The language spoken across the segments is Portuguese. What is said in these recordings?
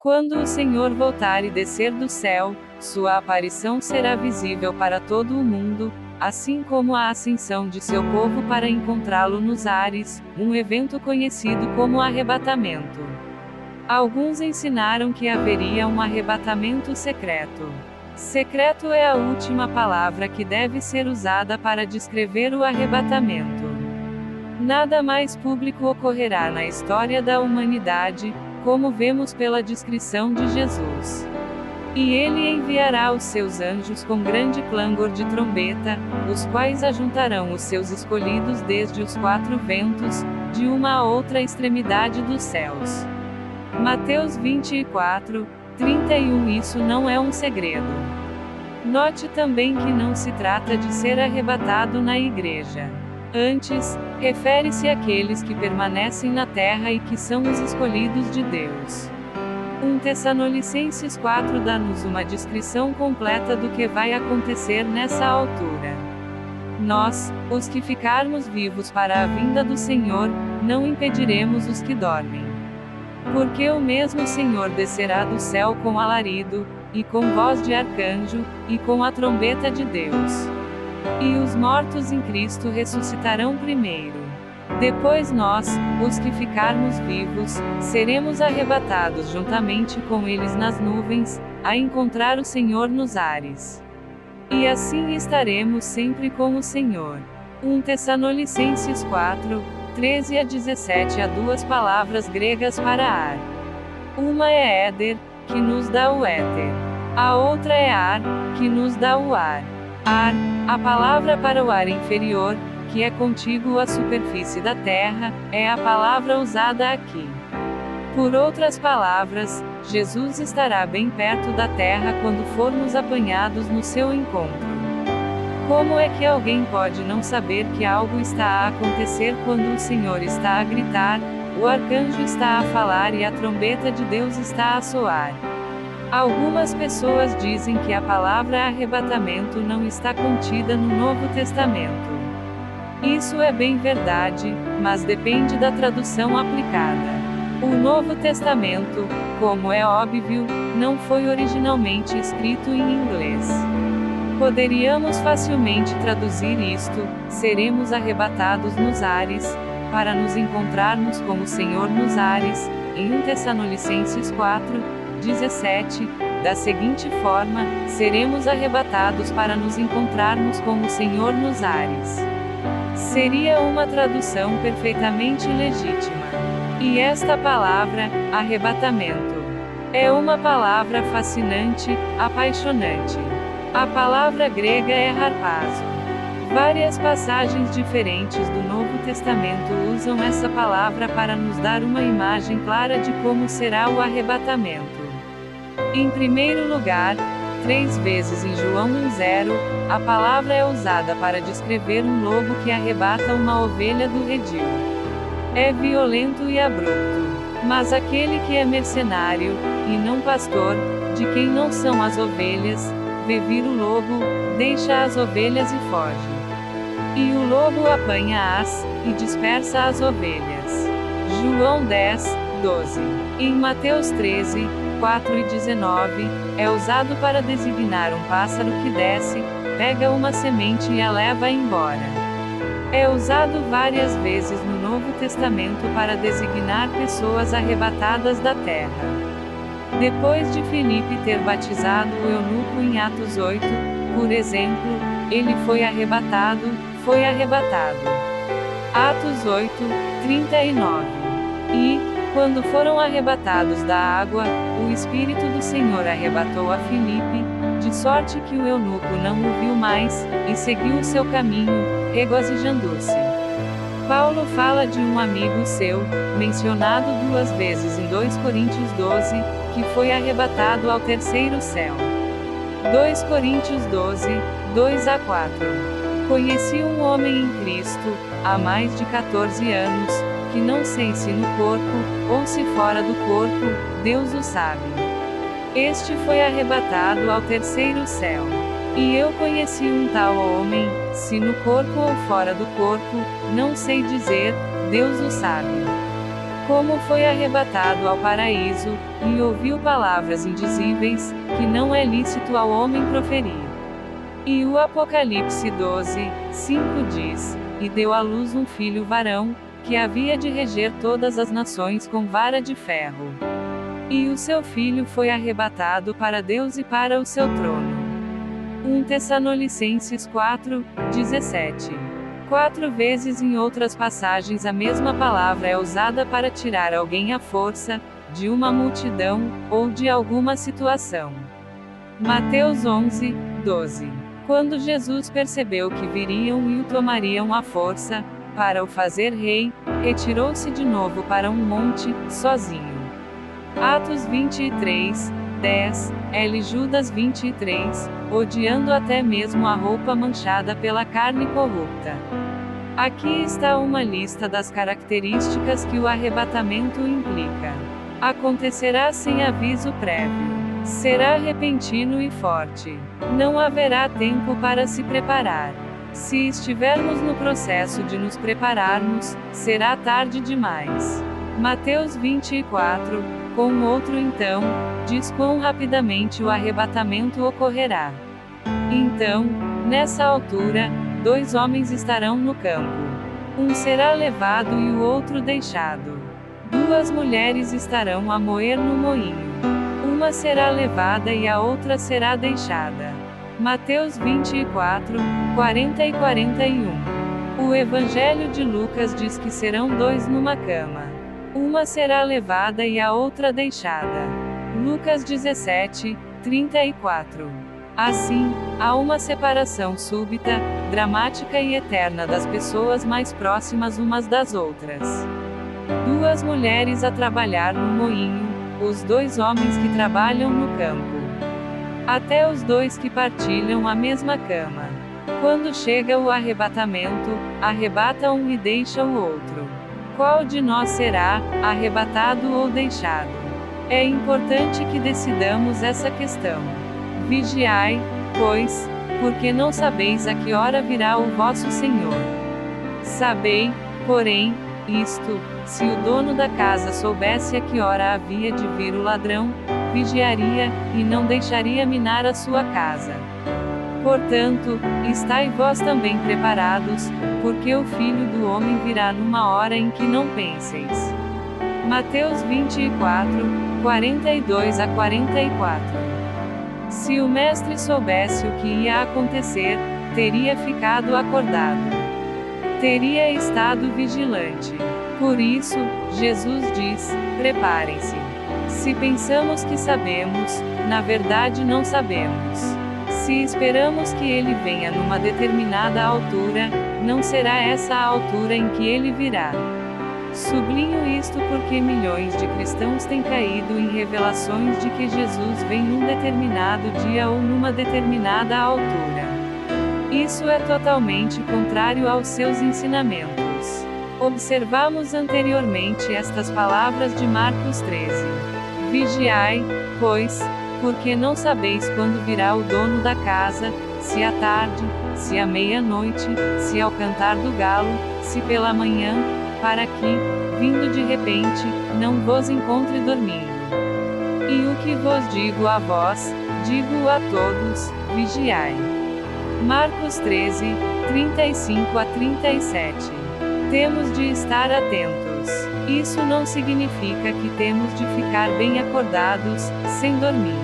Quando o Senhor voltar e descer do céu, sua aparição será visível para todo o mundo, assim como a ascensão de seu povo para encontrá-lo nos ares, um evento conhecido como arrebatamento. Alguns ensinaram que haveria um arrebatamento secreto. Secreto é a última palavra que deve ser usada para descrever o arrebatamento. Nada mais público ocorrerá na história da humanidade, como vemos pela descrição de Jesus. E ele enviará os seus anjos com grande clangor de trombeta, os quais ajuntarão os seus escolhidos desde os quatro ventos, de uma a outra extremidade dos céus. Mateus 24, 31. Isso não é um segredo. Note também que não se trata de ser arrebatado na igreja. Antes, refere-se àqueles que permanecem na terra e que são os escolhidos de Deus. 1 Tessalonicenses 4 dá-nos uma descrição completa do que vai acontecer nessa altura. Nós, os que ficarmos vivos para a vinda do Senhor, não impediremos os que dormem. Porque o mesmo Senhor descerá do céu com alarido, e com voz de arcanjo, e com a trombeta de Deus. E os mortos em Cristo ressuscitarão primeiro. Depois nós, os que ficarmos vivos, seremos arrebatados juntamente com eles nas nuvens, a encontrar o Senhor nos ares. E assim estaremos sempre com o Senhor. 1 Tessalonicenses 4, 13 a 17. Há duas palavras gregas para ar. Uma é éder, que nos dá o éter. A outra é ar, que nos dá o ar. Ar, a palavra para o ar inferior, que é contíguo à superfície da terra, é a palavra usada aqui. Por outras palavras, Jesus estará bem perto da terra quando formos apanhados no seu encontro. Como é que alguém pode não saber que algo está a acontecer quando o Senhor está a gritar, o arcanjo está a falar e a trombeta de Deus está a soar? Algumas pessoas dizem que a palavra arrebatamento não está contida no Novo Testamento. Isso é bem verdade, mas depende da tradução aplicada. O Novo Testamento, como é óbvio, não foi originalmente escrito em inglês. Poderíamos facilmente traduzir isto: seremos arrebatados nos ares, para nos encontrarmos com o Senhor nos ares, em 1 Tessalonicenses 4, 17, da seguinte forma: seremos arrebatados para nos encontrarmos com o Senhor nos ares. Seria uma tradução perfeitamente legítima. E esta palavra, arrebatamento, é uma palavra fascinante, apaixonante. A palavra grega é harpazo. Várias passagens diferentes do Novo Testamento usam essa palavra para nos dar uma imagem clara de como será o arrebatamento. Em primeiro lugar, 3 vezes em João 1:0, a palavra é usada para descrever um lobo que arrebata uma ovelha do redil. É violento e abrupto. Mas aquele que é mercenário, e não pastor, de quem não são as ovelhas, vê vir o lobo, deixa as ovelhas e foge. E o lobo apanha-as, e dispersa as ovelhas. João 10:12. Em Mateus 13, 4 e 19, é usado para designar um pássaro que desce, pega uma semente e a leva embora. É usado várias vezes no Novo Testamento para designar pessoas arrebatadas da terra. Depois de Filipe ter batizado o eunuco em Atos 8, por exemplo, ele foi arrebatado. Atos 8, 39. E, quando foram arrebatados da água, o Espírito do Senhor arrebatou a Filipe, de sorte que o eunuco não o viu mais, e seguiu o seu caminho, regozijando-se. Paulo fala de um amigo seu, mencionado 2 vezes em 2 Coríntios 12, que foi arrebatado ao terceiro céu. 2 Coríntios 12, 2 a 4. Conheci um homem em Cristo, há mais de 14 anos, que não sei se no corpo, ou se fora do corpo, Deus o sabe. Este foi arrebatado ao terceiro céu. E eu conheci um tal homem, se no corpo ou fora do corpo, não sei dizer, Deus o sabe. como foi arrebatado ao paraíso, e ouviu palavras indizíveis, que não é lícito ao homem proferir. E o Apocalipse 12:5 diz: E deu à luz um filho varão, que havia de reger todas as nações com vara de ferro. E o seu filho foi arrebatado para Deus e para o seu trono. 1 Tessalonicenses 4:17. 4 vezes em outras passagens a mesma palavra é usada para tirar alguém à força, de uma multidão, ou de alguma situação. Mateus 11:12. Quando Jesus percebeu que viriam e o tomariam à força, para o fazer rei, retirou-se de novo para um monte, sozinho. Atos 23:10, L. Judas 23, odiando até mesmo a roupa manchada pela carne corrupta. Aqui está uma lista das características que o arrebatamento implica. Acontecerá sem aviso prévio. Será repentino e forte. Não haverá tempo para se preparar. Se estivermos no processo de nos prepararmos, será tarde demais. Mateus 24, com outro então, diz quão rapidamente o arrebatamento ocorrerá. Então, nessa altura, 2 homens estarão no campo. Um será levado e o outro deixado. 2 mulheres estarão a moer no moinho. Uma será levada e a outra será deixada. Mateus 24, 40 e 41. O Evangelho de Lucas diz que serão 2 numa cama. Uma será levada e a outra deixada. Lucas 17, 34. Assim, há uma separação súbita, dramática e eterna das pessoas mais próximas umas das outras. 2 mulheres a trabalhar no moinho, os 2 homens que trabalham no campo. Até os 2 que partilham a mesma cama. Quando chega o arrebatamento, arrebata um e deixa o outro. Qual de nós será arrebatado ou deixado? É importante que decidamos essa questão. Vigiai, pois, porque não sabeis a que hora virá o vosso Senhor. Sabei, porém, isto: se o dono da casa soubesse a que hora havia de vir o ladrão, vigiaria, e não deixaria minar a sua casa. Portanto, estai vós também preparados, porque o Filho do Homem virá numa hora em que não penseis. Mateus 24, 42 a 44. Se o mestre soubesse o que ia acontecer, teria ficado acordado. Teria estado vigilante. Por isso, Jesus diz: preparem-se. Se pensamos que sabemos, na verdade não sabemos. Se esperamos que ele venha numa determinada altura, não será essa a altura em que ele virá. Sublinho isto porque milhões de cristãos têm caído em revelações de que Jesus vem num determinado dia ou numa determinada altura. Isso é totalmente contrário aos seus ensinamentos. Observamos anteriormente estas palavras de Marcos 13. Vigiai, pois, porque não sabeis quando virá o dono da casa, se à tarde, se à meia-noite, se ao cantar do galo, se pela manhã, para que, vindo de repente, não vos encontre dormindo. E o que vos digo a vós, digo a todos: vigiai. Marcos 13, 35 a 37. Temos de estar atentos. Isso não significa que temos de ficar bem acordados, sem dormir.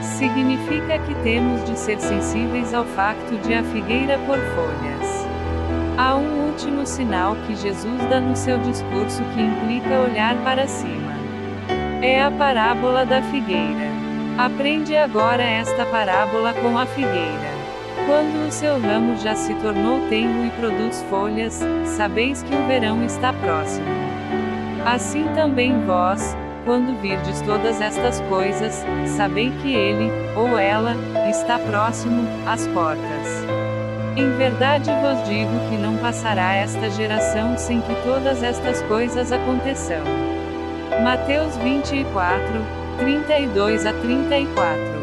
Significa que temos de ser sensíveis ao facto de a figueira pôr folhas. Há um último sinal que Jesus dá no seu discurso que implica olhar para cima. É a parábola da figueira. Aprende agora esta parábola com a figueira. Quando o seu ramo já se tornou tenro e produz folhas, sabeis que o verão está próximo. Assim também vós, quando virdes todas estas coisas, sabei que ele, ou ela, está próximo, às portas. Em verdade vos digo que não passará esta geração sem que todas estas coisas aconteçam. Mateus 24, 32 a 34.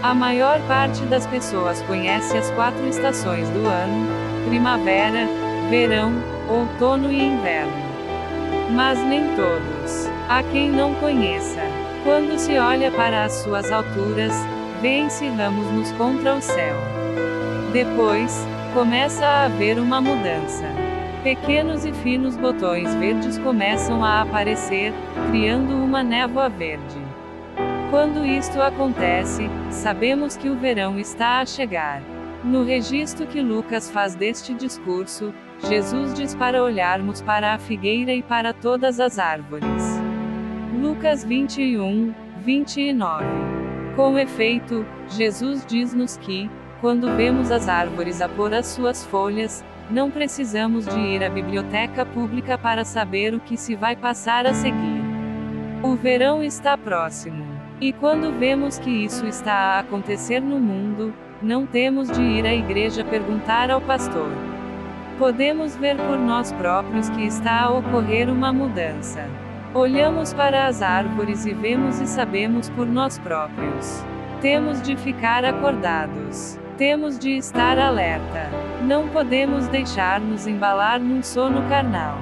A maior parte das pessoas conhece as 4 estações do ano: primavera, verão, outono e inverno. mas nem todos. Há quem não conheça. Quando se olha para as suas alturas, vêem-se ramos-nos contra o céu. Depois, começa a haver uma mudança. Pequenos e finos botões verdes começam a aparecer, criando uma névoa verde. Quando isto acontece, sabemos que o verão está a chegar. No registro que Lucas faz deste discurso, Jesus diz para olharmos para a figueira e para todas as árvores. Lucas 21, 29. Com efeito, Jesus diz-nos que, quando vemos as árvores a pôr as suas folhas, não precisamos de ir à biblioteca pública para saber o que se vai passar a seguir. O verão está próximo. E quando vemos que isso está a acontecer no mundo, não temos de ir à igreja perguntar ao pastor. Podemos ver por nós próprios que está a ocorrer uma mudança. Olhamos para as árvores e vemos e sabemos por nós próprios. Temos de ficar acordados. Temos de estar alerta. Não podemos deixar-nos embalar num sono carnal.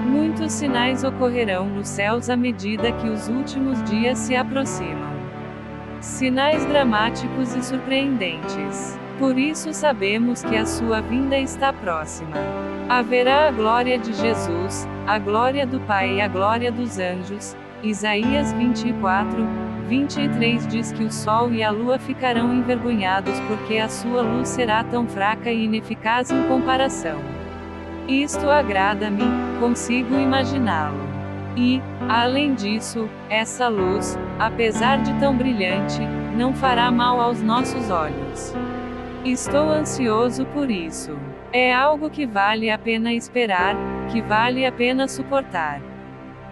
Muitos sinais ocorrerão nos céus à medida que os últimos dias se aproximam. Sinais dramáticos e surpreendentes. Por isso sabemos que a sua vinda está próxima. Haverá a glória de Jesus, a glória do Pai e a glória dos anjos. Isaías 24, 23 diz que o sol e a lua ficarão envergonhados porque a sua luz será tão fraca e ineficaz em comparação. Isto agrada-me, consigo imaginá-lo. E, além disso, essa luz, apesar de tão brilhante, não fará mal aos nossos olhos. Estou ansioso por isso. É algo que vale a pena esperar, que vale a pena suportar.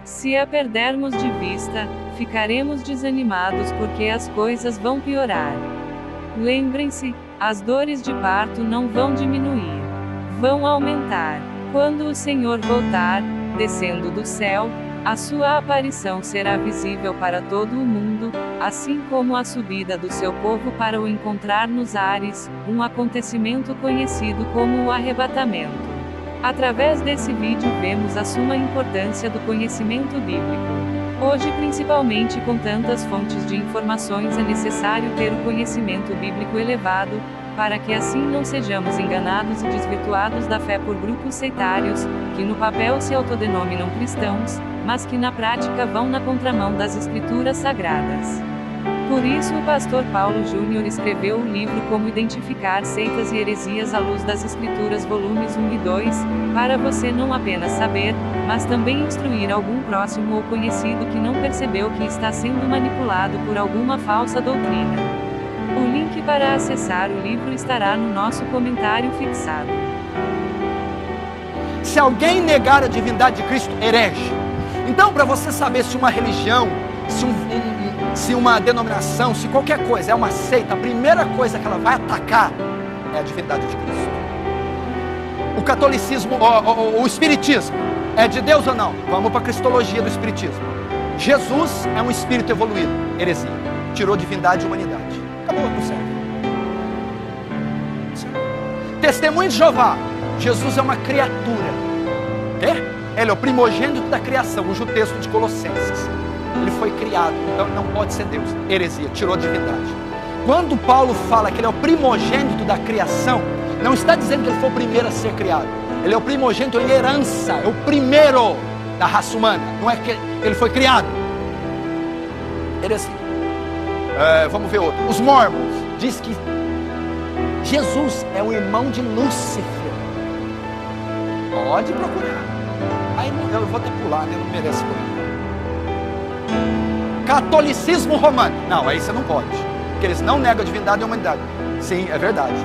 Se a perdermos de vista, ficaremos desanimados porque as coisas vão piorar. Lembrem-se, as dores de parto não vão diminuir. Vão aumentar. Quando o Senhor voltar, descendo do céu, a sua aparição será visível para todo o mundo, assim como a subida do seu povo para o encontrar nos ares, um acontecimento conhecido como o arrebatamento. Através desse vídeo vemos a suma importância do conhecimento bíblico. Hoje, principalmente com tantas fontes de informações, é necessário ter o conhecimento bíblico elevado, para que assim não sejamos enganados e desvirtuados da fé por grupos sectários, que no papel se autodenominam cristãos, mas que na prática vão na contramão das escrituras sagradas. Por isso o pastor Paulo Júnior escreveu o livro Como Identificar Seitas e Heresias à Luz das Escrituras, volumes 1 e 2, para você não apenas saber, mas também instruir algum próximo ou conhecido que não percebeu que está sendo manipulado por alguma falsa doutrina. O link para acessar o livro estará no nosso comentário fixado. Se alguém negar a divindade de Cristo, herege. Então, para você saber se uma religião, se uma denominação, se qualquer coisa é uma seita, a primeira coisa que ela vai atacar é a divindade de Cristo. O catolicismo, o espiritismo, é de Deus ou não? Vamos para a cristologia do espiritismo. Jesus é um espírito evoluído, heresia. Tirou divindade e humanidade. Acabou, não serve. Testemunho de Jeová, Jesus é uma criatura. Quê? Ele é o primogênito da criação, usa o texto de Colossenses. Ele foi criado, então não pode ser Deus. Heresia, tirou a divindade. Quando Paulo fala que ele é o primogênito da criação, não está dizendo que ele foi o primeiro a ser criado. Ele é o primogênito em herança, é o primeiro da raça humana. Não é que ele foi criado. Heresia. Vamos ver outro. Os Mormons diz que Jesus é o irmão de Lúcifer. Pode procurar. Aí eu vou até pular, né? Não merece pular. Catolicismo romano. Não, aí você não pode. Porque eles não negam a divindade e a humanidade. Sim, é verdade.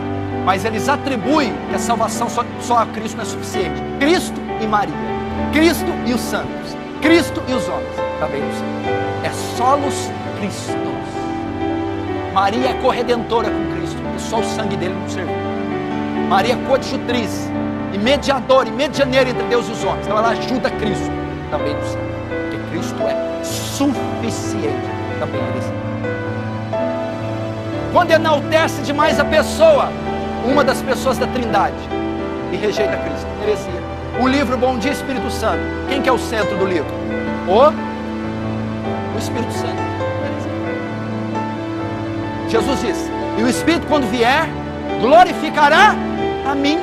Mas eles atribuem que a salvação só a Cristo não é suficiente. Cristo e Maria. Cristo e os santos. Cristo e os homens. Também não sei. É solos Christos. Maria é corredentora com Cristo. Porque só o sangue dele não serviu. Maria é coadjutriz. E mediadora e medianeira entre Deus e os homens. Então ela ajuda Cristo. Também não sei. Porque Cristo é suficiente. Também não sei. Quando enaltece demais a pessoa, uma das pessoas da Trindade, e rejeita Cristo, heresia. Um livro bom dia, Espírito Santo. Quem que é o centro do livro? O Espírito Santo. Jesus diz, e o Espírito quando vier, glorificará a mim,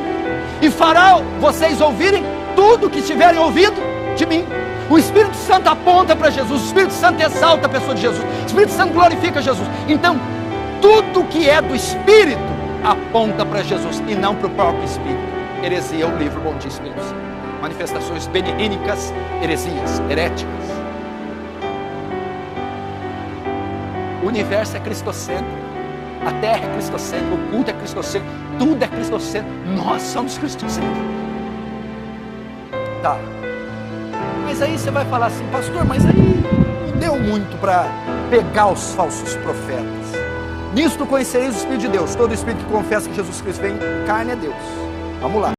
e fará vocês ouvirem tudo que tiverem ouvido de mim. O Espírito Santo aponta para Jesus, o Espírito Santo exalta a pessoa de Jesus, o Espírito Santo glorifica Jesus. Então, tudo que é do Espírito aponta para Jesus e não para o próprio Espírito. Heresia é o livro bom dia, Espírito Santo. Manifestações benínicas, heresias, heréticas. O universo é cristocêntrico, a terra é cristocêntrica, o culto é cristocêntrico, tudo é cristocêntrico, nós somos cristocêntricos. Tá, mas aí você vai falar assim, pastor, mas aí não deu muito para pegar os falsos profetas. Nisto conhecereis o Espírito de Deus, todo Espírito que confessa que Jesus Cristo vem em carne é Deus. Vamos lá.